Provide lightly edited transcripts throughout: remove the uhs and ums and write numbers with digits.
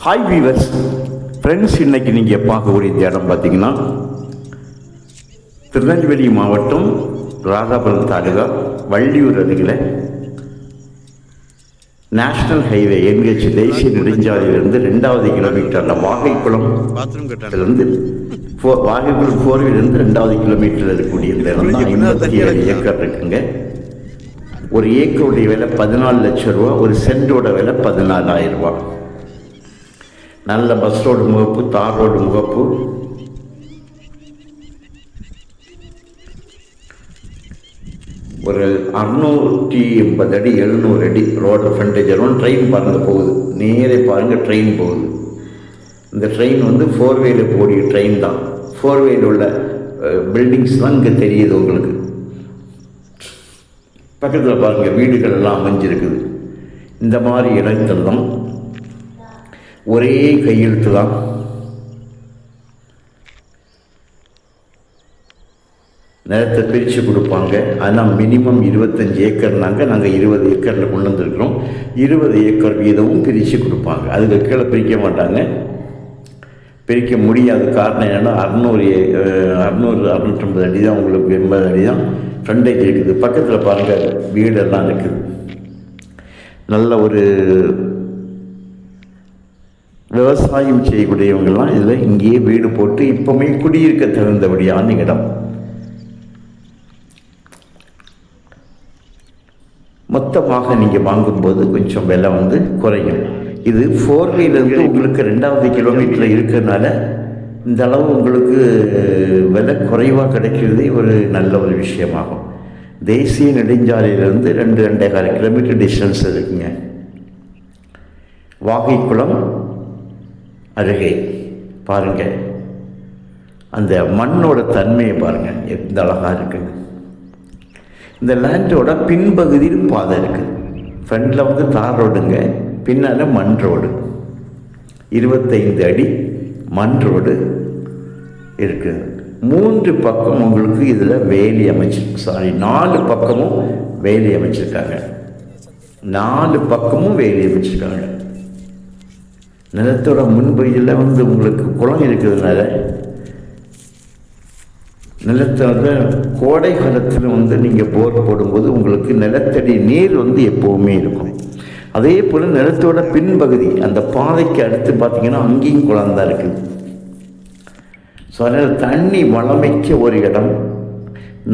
Hi viewers friends, இன்றைக்கி நீங்கள் பார்க்கக்கூடிய இந்த இடம் பார்த்தீங்கன்னா திருநெல்வேலி மாவட்டம் ராதாபுரம் தாலுகா வள்ளியூர் அருகில் நேஷ்னல் ஹைவே என்ஹெச் தேசிய நெடுஞ்சாலையிலிருந்து 2வது கிலோமீட்டரில் வாகைக்குளம் வாகைக்குளம் 4விலிருந்து 2வது கிலோமீட்டரில் இருக்கக்கூடிய இந்த இடம் தான் 57 ஏக்கர் இருக்குங்க. ஒரு ஏக்கருடைய விலை 14 லட்சம் ரூபா, ஒரு சென்டோட விலை 14,000 ரூபா. நல்ல பஸ் ரோடு முகப்பு, தார் ரோடு முகப்பு, ஒரு 680 அடி 700 அடி ரோடு ஃப்ரண்டேஜ் வரும். ட்ரெயின் பாருங்கள் போகுது, நேரே பாருங்கள் ட்ரெயின் போகுது. இந்த ட்ரெயின் வந்து 4வேல போடிய ட்ரெயின் தான். 4வேல உள்ள பில்டிங்ஸ் தான் இங்கே தெரியுது உங்களுக்கு. பக்கத்தில் பாருங்கள் வீடுகள் எல்லாம் அமைஞ்சிருக்குது. இந்த மாதிரி இடத்துல தான் ஒரே கையெழுத்து தான். நிலத்தை பிரித்து கொடுப்பாங்க. ஆனால் மினிமம் 25 ஏக்கர்னாங்க. நாங்கள் 20 ஏக்கரில் கொண்டு வந்துருக்கிறோம். 20 ஏக்கர் வீதமும் பிரித்து கொடுப்பாங்க. அதுக்கு கீழே பிரிக்க மாட்டாங்க, பிரிக்க முடியாது. காரணம் என்னென்னா 650 அடி தான் உங்களுக்கு, 80 அடி தான் ஃப்ரண்டேஜ் இருக்குது. பக்கத்தில் பாருங்கள் வீடெல்லாம் இருக்குது. நல்ல ஒரு விவசாயம் செய்யக்கூடியவங்கெல்லாம் இதில் இங்கேயே வீடு போட்டு இப்போவுமே குடியிருக்க தகுந்தபடியான இடம். மொத்தமாக நீங்கள் வாங்கும்போது கொஞ்சம் விலை வந்து குறையும். இது 4வேலேருந்து உங்களுக்கு 2வது கிலோமீட்டரில் இருக்கிறதுனால இந்த அளவு உங்களுக்கு விலை குறைவாக கிடைக்கிறது ஒரு நல்ல ஒரு விஷயமாகும். தேசிய நெடுஞ்சாலையிலேருந்து 2-2.25 கிலோமீட்டர் டிஸ்டன்ஸ் இருக்குங்க. வாகைக்குளம் அருகே பாருங்கள், அந்த மண்ணோட தன்மையை பாருங்கள் எந்த அழகாக இருக்குங்க. இந்த லேண்டோட பின்பகுதியில் பாதை இருக்குது. ஃப்ரண்டில் வந்து தார் ரோடுங்க, பின்னால் மண் ரோடு. 25 அடி மண் ரோடு இருக்குது. 3 பக்கம் உங்களுக்கு இதில் வேலி அமைச்சிருக்கு. 4 பக்கமும் வேலி அமைச்சிருக்காங்க. 4 பக்கமும் வேலி அமைச்சிருக்காங்க. நிலத்தோட முன்பகுதியில் வந்து உங்களுக்கு குளம் இருக்கிறதுனால நிலத்தோட கோடை காலத்தில் வந்து நீங்கள் போர் போடும்போது உங்களுக்கு நிலத்தடி நீர் வந்து எப்போவுமே இருக்கும். அதே போல் நிலத்தோட பின்பகுதி அந்த பாதைக்கு அடுத்து பார்த்திங்கன்னா அங்கேயும் குளம் தான் இருக்குது. ஸோ அதனால் தண்ணி வளமைக்க ஒரு இடம்,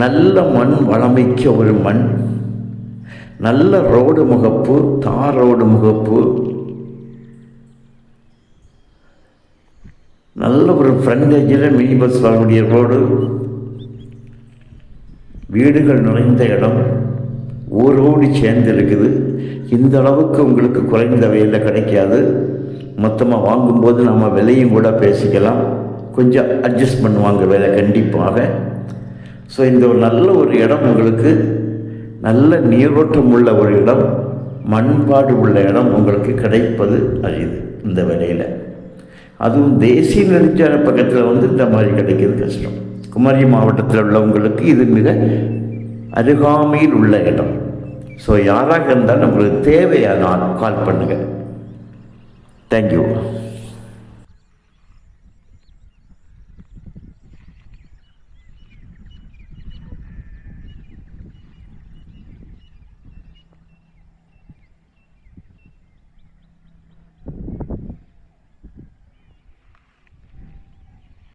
நல்ல மண் வளமைக்க ஒரு மண், நல்ல ரோடு முகப்பு, தார் ரோடு முகப்பு, நல்ல ஒரு ஃப்ரண்டேஜில் மினி பஸ் வரக்கூடிய ரோடு, வீடுகள் நிறைந்த இடம், ஊரோடு சேர்ந்து இருக்குது. இந்த அளவுக்கு உங்களுக்கு குறைந்த விலையில் கிடைக்காது. மொத்தமாக வாங்கும்போது நம்ம விலையும் கூட பேசிக்கலாம், கொஞ்சம் அட்ஜஸ்ட் பண்ணுவாங்க விலை கண்டிப்பாக. ஸோ இந்த ஒரு நல்ல ஒரு இடம் உங்களுக்கு, நல்ல நீரோட்டம் உள்ள ஒரு இடம், மண்பாடு உள்ள இடம் உங்களுக்கு கிடைப்பது அரிது இந்த விலையில். அதுவும் தேசிய நெடுஞ்சாலை பக்கத்தில் வந்து இந்த மாதிரி கிடைக்கிறது கஷ்டம். குமரி மாவட்டத்தில் உள்ளவங்களுக்கு இது மிக அருகாமையில் உள்ள இடம். ஸோ யாராக இருந்தாலும் உங்களுக்கு தேவையான கால் பண்ணுங்கள். தேங்க்யூ.